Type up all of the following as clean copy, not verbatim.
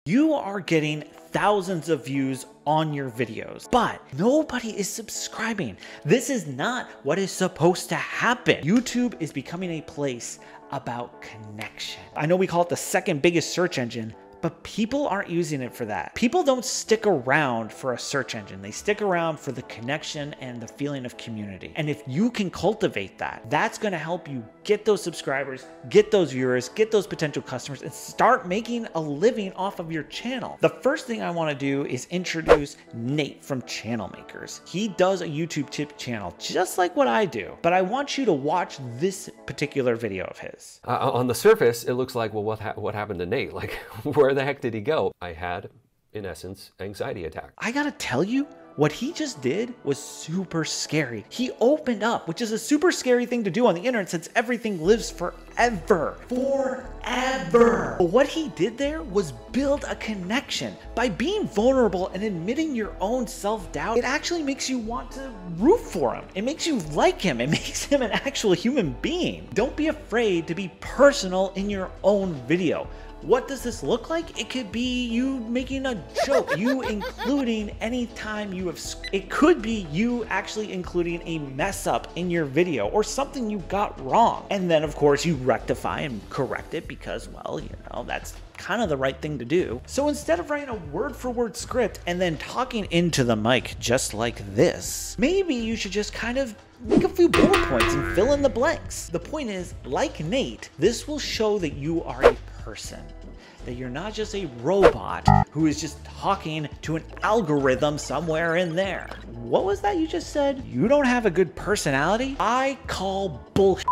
You are getting thousands of views on your videos, but nobody is subscribing. This is not what is supposed to happen. YouTube is becoming a place about connection. I know we call it the second biggest search engine, but people aren't using it for that. People don't stick around for a search engine. They stick around for the connection and the feeling of community. And if you can cultivate that, that's gonna help you get those subscribers, get those viewers, get those potential customers, and start making a living off of your channel. The first thing I wanna do is introduce Nate from Channel Makers. He does a YouTube tip channel, just like what I do, but I want you to watch this particular video of his. On the surface, it looks like, well, what happened to Nate? Like, where the heck did he go? I had, in essence, anxiety attack. I gotta tell you, what he just did was super scary. He opened up, which is a super scary thing to do on the internet since everything lives forever. Forever. But what he did there was build a connection. By being vulnerable and admitting your own self-doubt, it actually makes you want to root for him. It makes you like him. It makes him an actual human being. Don't be afraid to be personal in your own video. What does this look like? It could be you making a joke, you including any time you have, it could be you actually including a mess up in your video or something you got wrong. And then of course you rectify and correct it because, well, you know, that's kind of the right thing to do. So instead of writing a word for word script and then talking into the mic just like this, maybe you should just kind of make a few bullet points and fill in the blanks. The point is, like Nate, this will show that you are a person, that you're not just a robot who is just talking to an algorithm somewhere in there. What was that you just said? You don't have a good personality? I call bullshit.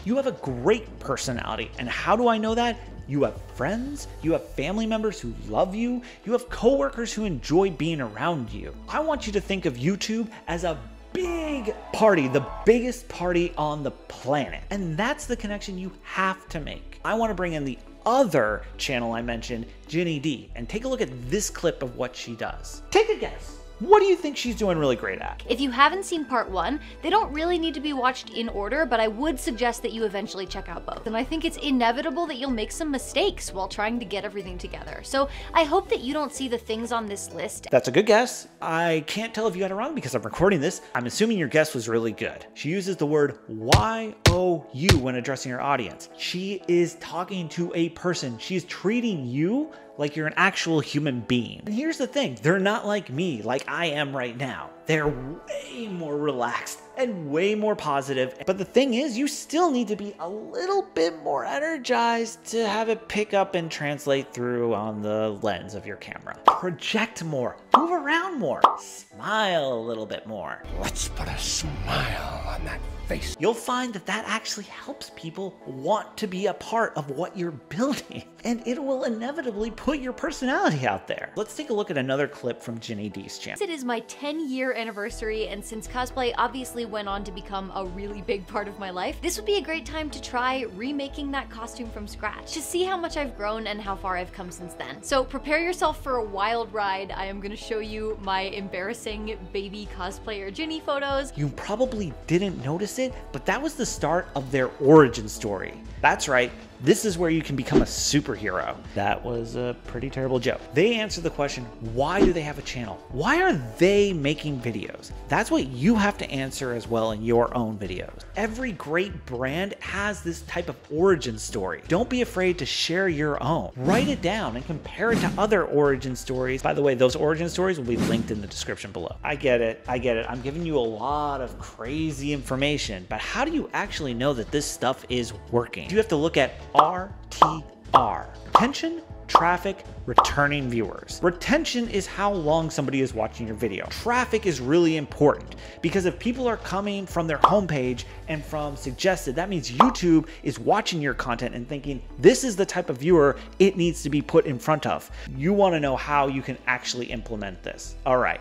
You have a great personality. And how do I know that? You have friends, you have family members who love you, you have coworkers who enjoy being around you. I want you to think of YouTube as a big party, the biggest party on the planet. And that's the connection you have to make. I want to bring in the other channel I mentioned, Ginny D, and take a look at this clip of what she does. Take a guess. What do you think she's doing really great at? If you haven't seen part 1, they don't really need to be watched in order, but I would suggest that you eventually check out both. And I think it's inevitable that you'll make some mistakes while trying to get everything together. So I hope that you don't see the things on this list. That's a good guess. I can't tell if you got it wrong because I'm recording this. I'm assuming your guess was really good. She uses the word Y-O-U when addressing her audience. She is talking to a person. She's treating you like you're an actual human being. And here's the thing, they're not like me, like I am right now. They're way more relaxed and way more positive. But the thing is, you still need to be a little bit more energized to have it pick up and translate through on the lens of your camera. Project more, move around more, smile a little bit more. Let's put a smile on that face. You'll find that that actually helps people want to be a part of what you're building, and it will inevitably put your personality out there. Let's take a look at another clip from Ginny D's channel. It is my 10-year anniversary, and since cosplay obviously went on to become a really big part of my life, this would be a great time to try remaking that costume from scratch to see how much I've grown and how far I've come since then. So prepare yourself for a wild ride. I am gonna show you my embarrassing baby cosplayer Ginny photos. You probably didn't notice it, but that was the start of their origin story. That's right. This is where you can become a superhero. That was a pretty terrible joke. They answer the question, why do they have a channel? Why are they making videos? That's what you have to answer as well in your own videos. Every great brand has this type of origin story. Don't be afraid to share your own. Write it down and compare it to other origin stories. By the way, those origin stories will be linked in the description below. I get it. I'm giving you a lot of crazy information, but how do you actually know that this stuff is working? You have to look at RTR. Retention, traffic, returning viewers. Retention is how long somebody is watching your video. Traffic is really important because if people are coming from their homepage and from suggested, that means YouTube is watching your content and thinking, this is the type of viewer it needs to be put in front of. You want to know how you can actually implement this. All right.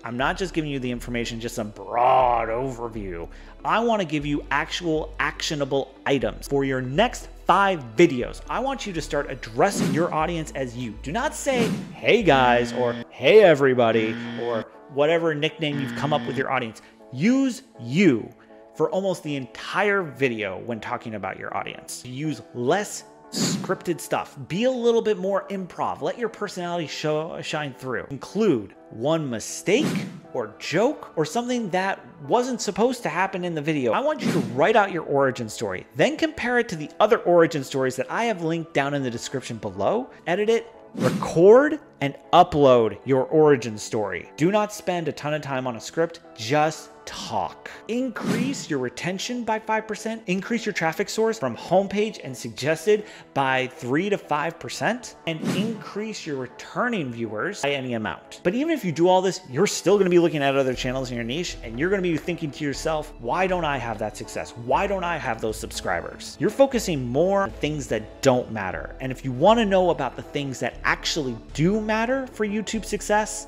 I'm not just giving you the information, just some broad overview. I want to give you actual actionable items for your next 5 videos. I want you to start addressing your audience as you. Do not say, hey guys, or hey everybody, or whatever nickname you've come up with your audience. Use you for almost the entire video when talking about your audience. Use less scripted stuff. Be a little bit more improv. Let your personality shine through. Include one mistake or joke or something that wasn't supposed to happen in the video. I want you to write out your origin story, then compare it to the other origin stories that I have linked down in the description below. Edit it, record, and upload your origin story. Do not spend a ton of time on a script, just talk. Increase your retention by 5%, increase your traffic source from homepage and suggested by 3 to 5%, and increase your returning viewers by any amount. But even if you do all this, you're still going to be looking at other channels in your niche, and you're going to be thinking to yourself, why don't I have that success? Why don't I have those subscribers? You're focusing more on things that don't matter. And if you want to know about the things that actually do matter for YouTube success,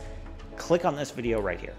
click on this video right here.